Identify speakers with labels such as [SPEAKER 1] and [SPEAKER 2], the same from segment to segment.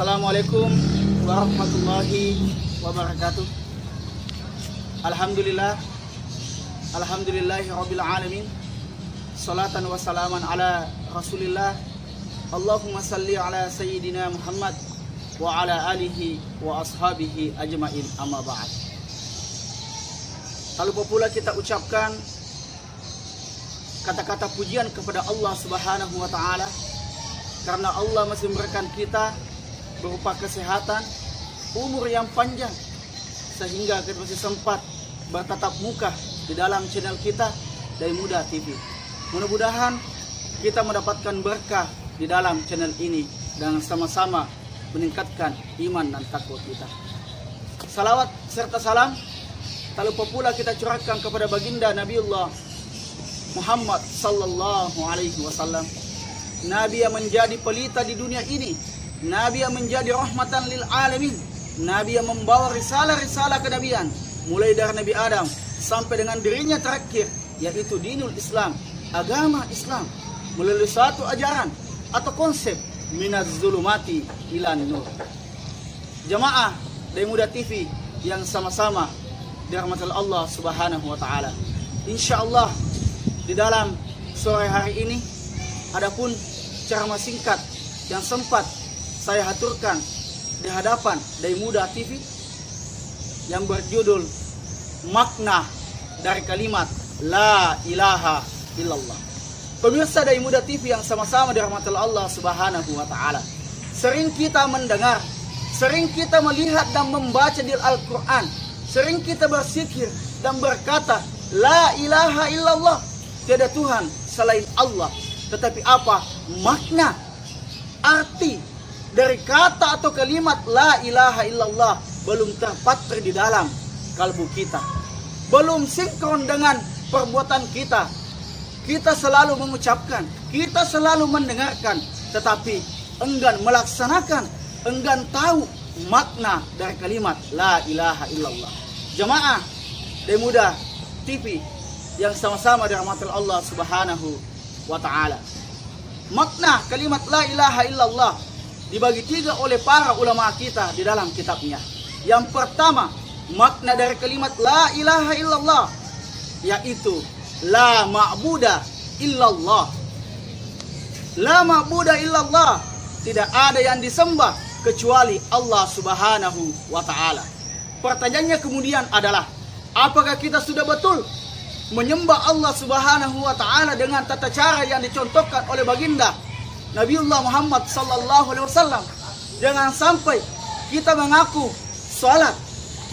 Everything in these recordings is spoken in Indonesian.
[SPEAKER 1] Assalamualaikum warahmatullahi wabarakatuh. Alhamdulillahi rabbil alamin. Salatan wa salaman ala Rasulillah. Allahumma salli ala sayyidina Muhammad wa ala alihi wa ashabihi ajmain, amma ba'd. Lalu pula kita ucapkan kata-kata pujian kepada Allah Subhanahu wa taala, karena Allah masih memberikan kita berupa kesehatan, umur yang panjang, sehingga kita masih sempat bertatap muka di dalam channel kita Dai Muda TV. Mudah-mudahan kita mendapatkan berkah di dalam channel ini dan sama-sama meningkatkan iman dan takwa kita. Salawat serta salam tak lupa pula kita curahkan kepada baginda Nabiullah Muhammad sallallahu alaihi wasallam, Nabi yang menjadi pelita di dunia ini, Nabi yang menjadi rahmatan lil alamin, Nabi yang membawa risalah-risalah kenabian mulai dari Nabi Adam sampai dengan dirinya terakhir, yaitu dinul Islam, agama Islam, melalui satu ajaran atau konsep minaz zulumati ilan nur. Jamaah Dai Muda TV yang sama-sama dirahmati Allah Subhanahu wa taala. Insyaallah di dalam sore hari ini adapun ceramah singkat yang sempat saya haturkan di hadapan Dai Muda TV yang berjudul makna dari kalimat La ilaha illallah. Pemirsa Dai Muda TV yang sama-sama dirahmati Allah Subhanahu wa taala, sering kita mendengar, sering kita melihat dan membaca di Al-Qur'an, sering kita bersikir dan berkata La ilaha illallah, tiada Tuhan selain Allah. Tetapi apa makna, arti dari kata atau kalimat La ilaha illallah belum terpatri di dalam kalbu kita, belum sinkron dengan perbuatan kita. Kita selalu mengucapkan, kita selalu mendengarkan, tetapi enggan melaksanakan, enggan tahu makna dari kalimat La ilaha illallah. Jemaah Dai Muda TV yang sama-sama dirahmati Allah Subhanahu wa taala, makna kalimat La ilaha illallah dibagi tiga oleh para ulama kita di dalam kitabnya. Yang pertama, makna dari kalimat La ilaha illallah yaitu La ma'buda illallah. La ma'buda illallah, tidak ada yang disembah kecuali Allah Subhanahu wa ta'ala. Pertanyaannya kemudian adalah, apakah kita sudah betul menyembah Allah Subhanahu wa ta'ala dengan tata cara yang dicontohkan oleh baginda Nabiullah Muhammad sallallahu alaihi wasallam? Jangan sampai kita mengaku salat,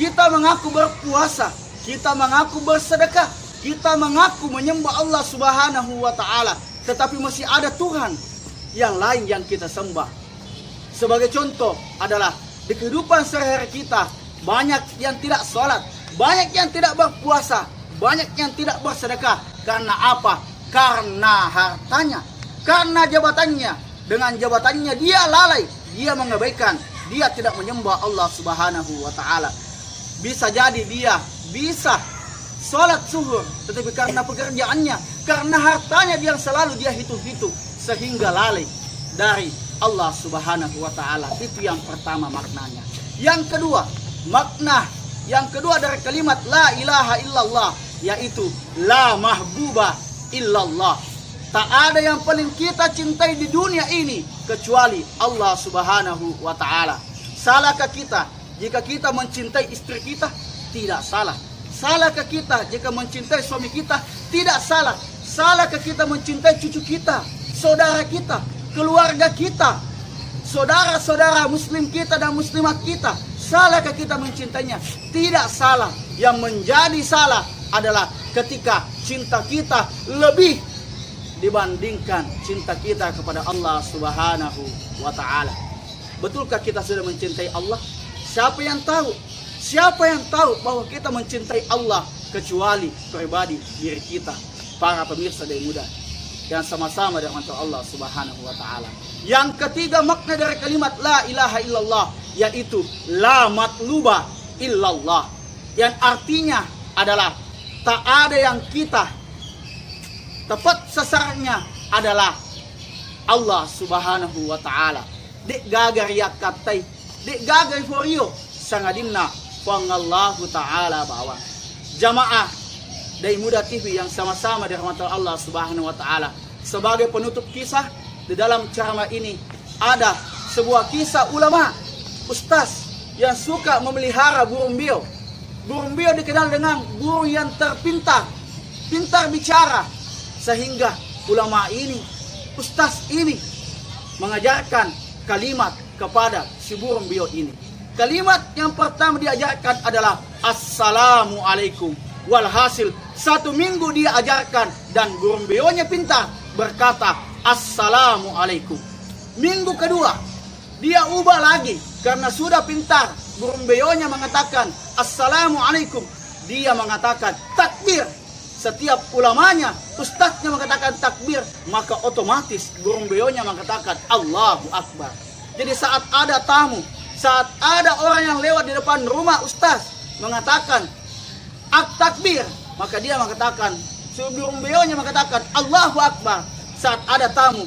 [SPEAKER 1] kita mengaku berpuasa, kita mengaku bersedekah, kita mengaku menyembah Allah Subhanahu wa taala, tetapi masih ada Tuhan yang lain yang kita sembah. Sebagai contoh adalah di kehidupan sehari-hari kita, banyak yang tidak salat, banyak yang tidak berpuasa, banyak yang tidak bersedekah. Karena apa? Karena hartanya, karena jabatannya. Dengan jabatannya dia lalai, dia mengabaikan, dia tidak menyembah Allah Subhanahu wa taala. Bisa jadi dia bisa salat zuhur, tetapi karena pekerjaannya, karena hartanya dia selalu dia hitung-hitung, sehingga lalai dari Allah Subhanahu wa taala. Itu yang pertama maknanya. Yang kedua, makna yang kedua dari kalimat La ilaha illallah yaitu La mahbuba illallah. Tak ada yang paling kita cintai di dunia ini kecuali Allah Subhanahu wa ta'ala. Salahkah kita jika kita mencintai istri kita? Tidak salah. Salahkah kita jika mencintai suami kita? Tidak salah. Salahkah kita mencintai cucu kita, saudara kita, keluarga kita, saudara-saudara muslim kita dan muslimat kita? Salahkah kita mencintainya? Tidak salah. Yang menjadi salah adalah ketika cinta kita lebih dibandingkan cinta kita kepada Allah Subhanahu wa ta'ala. Betulkah kita sudah mencintai Allah? Siapa yang tahu? Siapa yang tahu bahwa kita mencintai Allah kecuali pribadi diri kita, para pemirsa Dai Muda yang sama-sama dengan Allah Subhanahu wa ta'ala. Yang ketiga, makna dari kalimat La ilaha illallah yaitu La matluba illallah, yang artinya adalah tak ada yang kita tepat sasarannya adalah Allah Subhanahu wa ta'ala. dek gagar yak katai, dek gagar for you sangadinna pangallahu ta'ala bawa. Jamaah dari Muda TV yang sama-sama dirahmati Allah Subhanahu wa taala. Sebagai penutup kisah di dalam ceramah ini ada sebuah kisah ulama, ustaz yang suka memelihara burung beo. Burung beo dikenal dengan burung yang terpintar, pintar bicara, sehingga ulama ini, ustaz ini mengajarkan kalimat kepada si burung beo ini. Kalimat yang pertama diajarkan adalah Assalamualaikum. Walhasil 1 minggu dia ajarkan dan burung beonya pintar berkata Assalamualaikum. Minggu kedua dia ubah lagi karena sudah pintar. Burung beonya mengatakan Assalamualaikum. Dia mengatakan takbir. Setiap ulamanya, ustaznya mengatakan takbir, maka otomatis burung beonya mengatakan Allahu Akbar. Jadi saat ada tamu, saat ada orang yang lewat di depan rumah ustaz mengatakan takbir, maka dia mengatakan, burung beonya mengatakan Allahu Akbar. Saat ada tamu,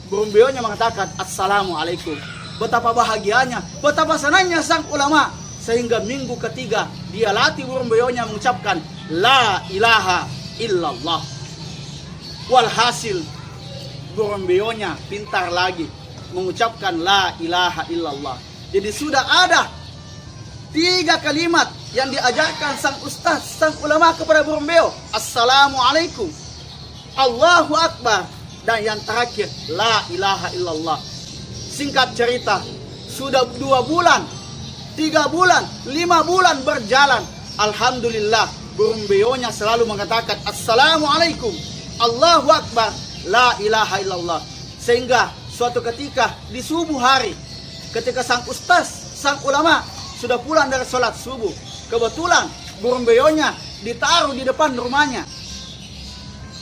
[SPEAKER 1] burung beonya mengatakan Assalamualaikum. Betapa bahagianya, betapa senangnya sang ulama, sehingga minggu ketiga dia latih burung beonya mengucapkan La ilaha illallah. Walhasil burung beonya pintar lagi mengucapkan La ilaha illallah. Jadi sudah ada 3 kalimat yang diajarkan sang ustaz, sang ulama kepada burung beo. Assalamualaikum, Allahu Akbar, dan yang terakhir La ilaha illallah. Singkat cerita, sudah 2 bulan, 3 bulan, 5 bulan berjalan. Alhamdulillah, burung beonya selalu mengatakan Assalamualaikum, Allahu Akbar, La ilaha illallah. Sehingga suatu ketika di subuh hari, ketika sang ustaz, sang ulama sudah pulang dari sholat subuh, kebetulan burung beonya ditaruh di depan rumahnya.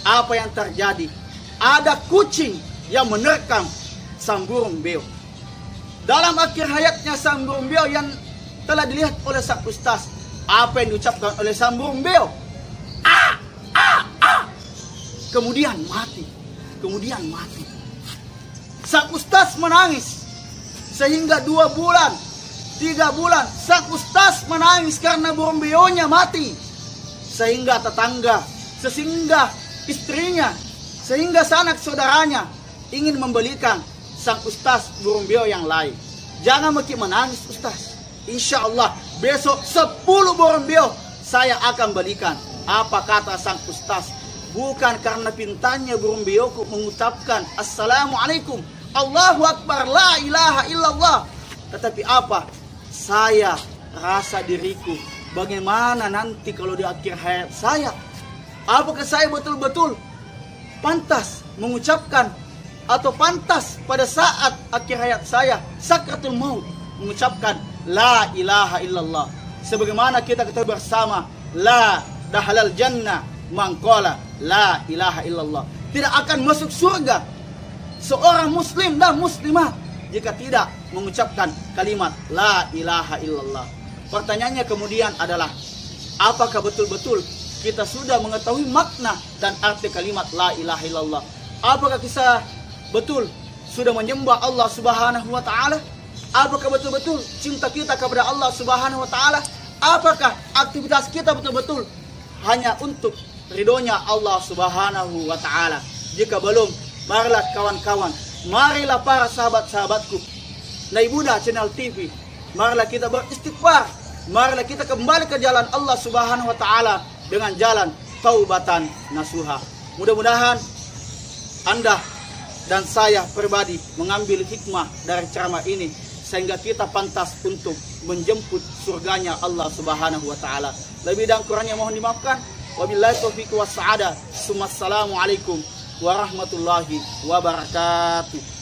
[SPEAKER 1] Apa yang terjadi? Ada kucing yang menerkam sang burung beo. Dalam akhir hayatnya sang burung beo yang telah dilihat oleh sang ustaz, apa yang diucapkan oleh sang burung beo? Kemudian mati. Kemudian mati. Sang ustaz menangis. Sehingga 2 bulan, 3 bulan, sang ustaz menangis karena burung beonya mati. Sehingga tetangga, sehingga istrinya, sehingga sanak saudaranya ingin membelikan sang ustaz burung beo yang lain. Jangan makin menangis ustaz. Insya Allah besok 10 burung beo saya akan belikan. Apa kata sang ustaz? Bukan karena pintarnya burung beoku mengucapkan Assalamualaikum, Allahu Akbar, La ilaha illallah. Tetapi apa? Saya rasa diriku, bagaimana nanti kalau di akhir hayat saya? Apakah saya betul-betul pantas mengucapkan atau pantas pada saat akhir hayat saya, sakratul maut, mengucapkan La ilaha illallah? Sebagaimana kita ketahui bersama, La dahalal jannah mangkola La ilaha illallah. Tidak akan masuk surga seorang muslim dan muslimah jika tidak mengucapkan kalimat La ilaha illallah. Pertanyaannya kemudian adalah, apakah betul-betul kita sudah mengetahui makna dan arti kalimat La ilaha illallah? Apakah kita betul sudah menyembah Allah Subhanahu wa taala? Apakah betul-betul cinta kita kepada Allah Subhanahu wa taala? Apakah aktivitas kita betul-betul hanya untuk ridhonya Allah Subhanahu wa taala? Jika belum, marilah kawan-kawan, marilah para sahabat-sahabatku Nai Buddha Channel TV, marilah kita beristighfar, marilah kita kembali ke jalan Allah Subhanahu wa taala dengan jalan taubatan nasuha. Mudah-mudahan Anda dan saya pribadi mengambil hikmah dari ceramah ini sehingga kita pantas untuk menjemput surganya Allah Subhanahu wa taala. Lebih dan kurangnya mohon dimaafkan. Wabillahi taufiq was sa'adah. Assalamualaikum warahmatullahi wabarakatuh.